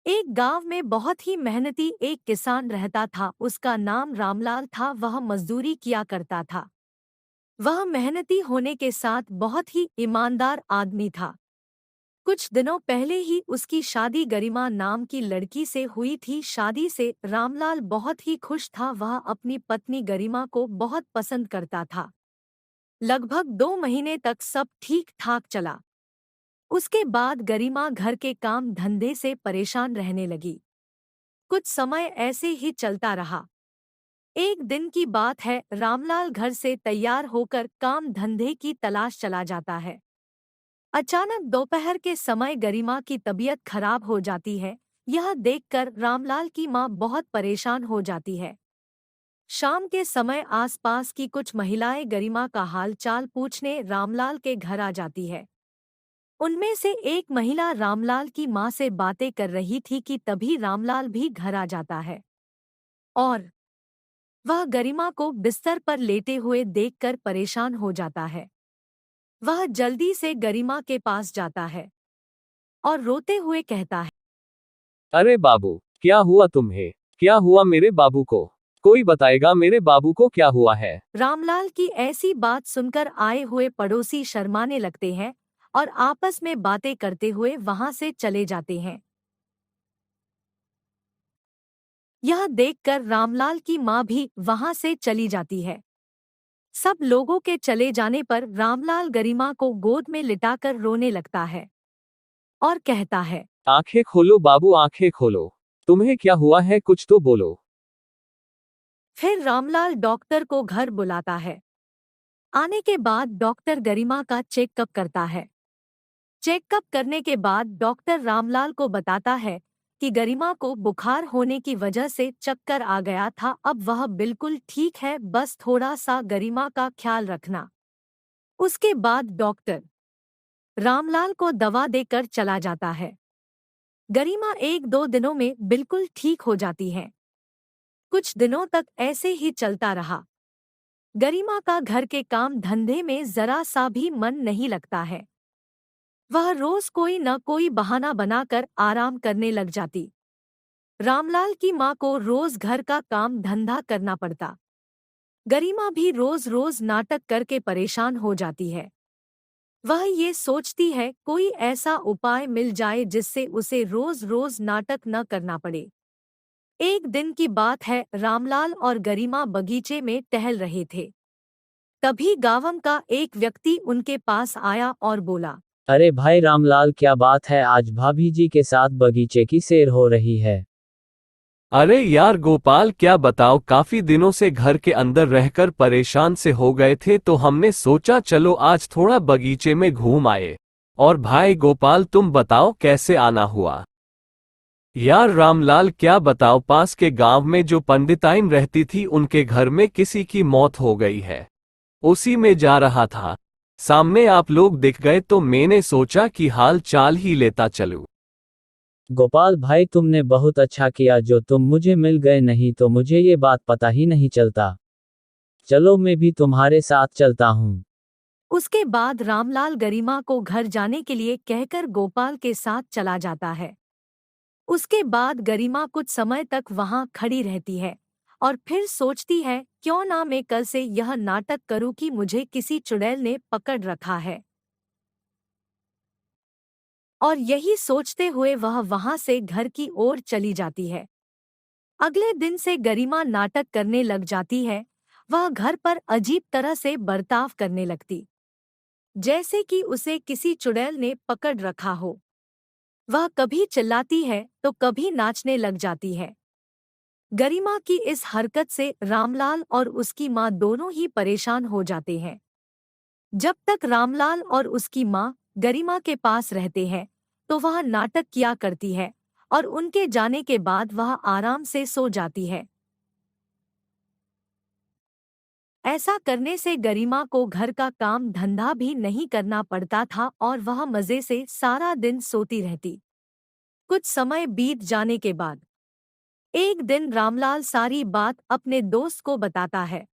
एक गांव में बहुत ही मेहनती एक किसान रहता था। उसका नाम रामलाल था। वह मजदूरी किया करता था। वह मेहनती होने के साथ बहुत ही ईमानदार आदमी था। कुछ दिनों पहले ही उसकी शादी गरिमा नाम की लड़की से हुई थी। शादी से रामलाल बहुत ही खुश था। वह अपनी पत्नी गरिमा को बहुत पसंद करता था। लगभग 2 महीने तक सब ठीक ठाक चला। उसके बाद गरिमा घर के काम धंधे से परेशान रहने लगी। कुछ समय ऐसे ही चलता रहा। एक दिन की बात है, रामलाल घर से तैयार होकर काम धंधे की तलाश चला जाता है। अचानक दोपहर के समय गरिमा की तबीयत खराब हो जाती है। यह देखकर रामलाल की मां बहुत परेशान हो जाती है। शाम के समय आसपास की कुछ महिलाएं गरिमा का हाल चाल पूछने रामलाल के घर आ जाती है। उनमें से एक महिला रामलाल की मां से बातें कर रही थी कि तभी रामलाल भी घर आ जाता है और वह गरिमा को बिस्तर पर लेटे हुए देखकर परेशान हो जाता है। वह जल्दी से गरिमा के पास जाता है और रोते हुए कहता है, अरे बाबू, क्या हुआ तुम्हें? क्या हुआ मेरे बाबू को? कोई बताएगा मेरे बाबू को क्या हुआ है? रामलाल की ऐसी बात सुनकर आए हुए पड़ोसी शर्माने लगते हैं और आपस में बातें करते हुए वहां से चले जाते हैं। यह देखकर रामलाल की मां भी वहां से चली जाती है। सब लोगों के चले जाने पर रामलाल गरिमा को गोद में लिटाकर रोने लगता है और कहता है, आंखें खोलो बाबू, आंखें खोलो। तुम्हें क्या हुआ है, कुछ तो बोलो। फिर रामलाल डॉक्टर को घर बुलाता है। आने के बाद डॉक्टर गरिमा का चेकअप करता है। चेकअप करने के बाद डॉक्टर रामलाल को बताता है कि गरिमा को बुखार होने की वजह से चक्कर आ गया था। अब वह बिल्कुल ठीक है, बस थोड़ा सा गरिमा का ख्याल रखना। उसके बाद डॉक्टर रामलाल को दवा देकर चला जाता है। गरिमा 1-2 दिनों में बिल्कुल ठीक हो जाती है। कुछ दिनों तक ऐसे ही चलता रहा। गरिमा का घर के काम धंधे में जरा सा भी मन नहीं लगता है। वह रोज कोई न कोई बहाना बनाकर आराम करने लग जाती। रामलाल की माँ को रोज घर का काम धंधा करना पड़ता। गरिमा भी रोज रोज नाटक करके परेशान हो जाती है। वह ये सोचती है कोई ऐसा उपाय मिल जाए जिससे उसे रोज रोज नाटक न करना पड़े। एक दिन की बात है, रामलाल और गरिमा बगीचे में टहल रहे थे। तभी गांव का एक व्यक्ति उनके पास आया और बोला, अरे भाई रामलाल, क्या बात है, आज भाभी जी के साथ बगीचे की सैर हो रही है। अरे यार गोपाल, क्या बताओ, काफी दिनों से घर के अंदर रहकर परेशान से हो गए थे, तो हमने सोचा चलो आज थोड़ा बगीचे में घूम आए। और भाई गोपाल, तुम बताओ कैसे आना हुआ? यार रामलाल, क्या बताओ, पास के गांव में जो पंडिताइन रहती थी उनके घर में किसी की मौत हो गई है। उसी में जा रहा था, सामने आप लोग दिख गए तो मैंने सोचा कि हाल चाल ही लेता चलूं। गोपाल भाई, तुमने बहुत अच्छा किया जो तुम मुझे मिल गए, नहीं तो मुझे ये बात पता ही नहीं चलता। चलो मैं भी तुम्हारे साथ चलता हूँ। उसके बाद रामलाल गरिमा को घर जाने के लिए कहकर गोपाल के साथ चला जाता है। उसके बाद गरिमा कुछ समय तक वहां खड़ी रहती है और फिर सोचती है क्यों ना मैं कल से यह नाटक करूं कि मुझे किसी चुड़ैल ने पकड़ रखा है। और यही सोचते हुए वह वहां से घर की ओर चली जाती है। अगले दिन से गरिमा नाटक करने लग जाती है। वह घर पर अजीब तरह से बर्ताव करने लगती, जैसे कि उसे किसी चुड़ैल ने पकड़ रखा हो। वह कभी चिल्लाती है तो कभी नाचने लग जाती है। गरिमा की इस हरकत से रामलाल और उसकी मां दोनों ही परेशान हो जाते हैं। जब तक रामलाल और उसकी मां गरिमा के पास रहते हैं तो वह नाटक किया करती है और उनके जाने के बाद वह आराम से सो जाती है। ऐसा करने से गरिमा को घर का काम धंधा भी नहीं करना पड़ता था और वह मजे से सारा दिन सोती रहती। कुछ समय बीत जाने के बाद एक दिन रामलाल सारी बात अपने दोस्त को बताता है।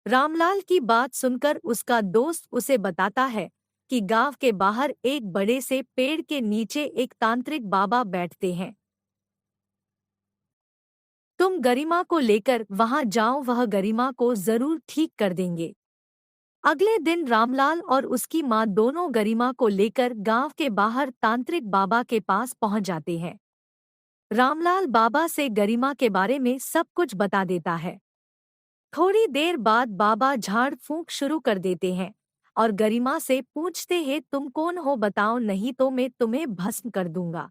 रामलाल की बात सुनकर उसका दोस्त उसे बताता है कि गांव के बाहर एक बड़े से पेड़ के नीचे एक तांत्रिक बाबा बैठते हैं। तुम गरिमा को लेकर वहां जाओ, वह गरिमा को जरूर ठीक कर देंगे। अगले दिन रामलाल और उसकी माँ दोनों गरिमा को लेकर गांव के बाहर तांत्रिक बाबा के पास पहुंच जाते हैं। रामलाल बाबा से गरिमा के बारे में सब कुछ बता देता है। थोड़ी देर बाद बाबा झाड़ फूंक शुरू कर देते हैं और गरिमा से पूछते हैं, तुम कौन हो बताओ, नहीं तो मैं तुम्हें भस्म कर दूंगा।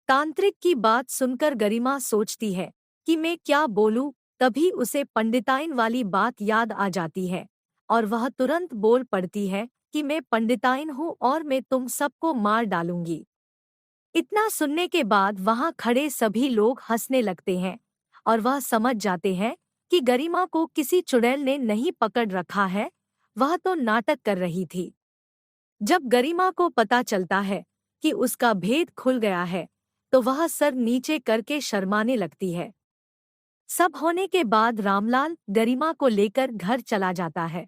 तांत्रिक की बात सुनकर गरिमा सोचती है कि मैं क्या बोलूं। तभी उसे पंडिताइन वाली बात याद आ जाती है और वह तुरंत बोल पड़ती है कि मैं पंडिताइन हूँ और मैं तुम सबको मार डालूंगी। इतना सुनने के बाद वहां खड़े सभी लोग हंसने लगते हैं और वह समझ जाते हैं कि गरिमा को किसी चुड़ैल ने नहीं पकड़ रखा है, वह तो नाटक कर रही थी। जब गरिमा को पता चलता है कि उसका भेद खुल गया है तो वह सर नीचे करके शर्माने लगती है। सब होने के बाद रामलाल गरिमा को लेकर घर चला जाता है।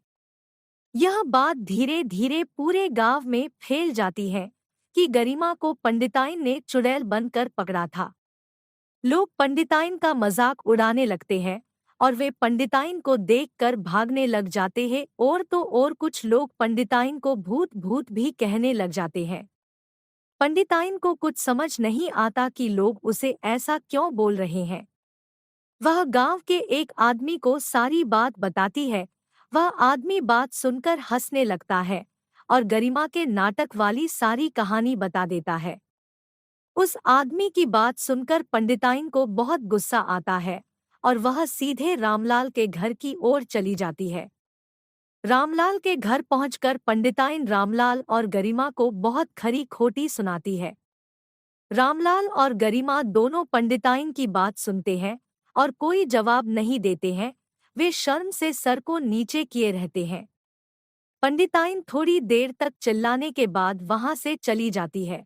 यह बात धीरे धीरे पूरे गांव में फैल जाती है कि गरिमा को पंडिताइन ने चुड़ैल बनकर पकड़ा था। लोग पंडिताइन का मजाक उड़ाने लगते हैं और वे पंडिताइन को देखकर भागने लग जाते हैं, और तो और कुछ लोग पंडिताइन को भूत भूत भी कहने लग जाते हैं। पंडिताइन को कुछ समझ नहीं आता कि लोग उसे ऐसा क्यों बोल रहे हैं। वह गांव के एक आदमी को सारी बात बताती है। वह आदमी बात सुनकर हंसने लगता है और गरिमा के नाटक वाली सारी कहानी बता देता है। उस आदमी की बात सुनकर पंडिताइन को बहुत गुस्सा आता है और वह सीधे रामलाल के घर की ओर चली जाती है। रामलाल के घर पहुंचकर पंडिताइन रामलाल और गरिमा को बहुत खरी खोटी सुनाती है। रामलाल और गरिमा दोनों पंडिताइन की बात सुनते हैं और कोई जवाब नहीं देते हैं। वे शर्म से सर को नीचे किए रहते हैं। पंडिताइन थोड़ी देर तक चिल्लाने के बाद वहां से चली जाती है।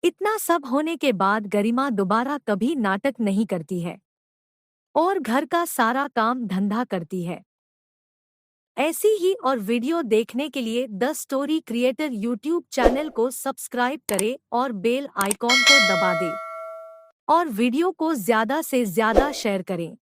इतना सब होने के बाद गरिमा दोबारा कभी नाटक नहीं करती है और घर का सारा काम धंधा करती है। ऐसी ही और वीडियो देखने के लिए the story creator YouTube channel को सब्सक्राइब करें और बेल आइकॉन को दबा दें और वीडियो को ज़्यादा से ज़्यादा शेयर करें।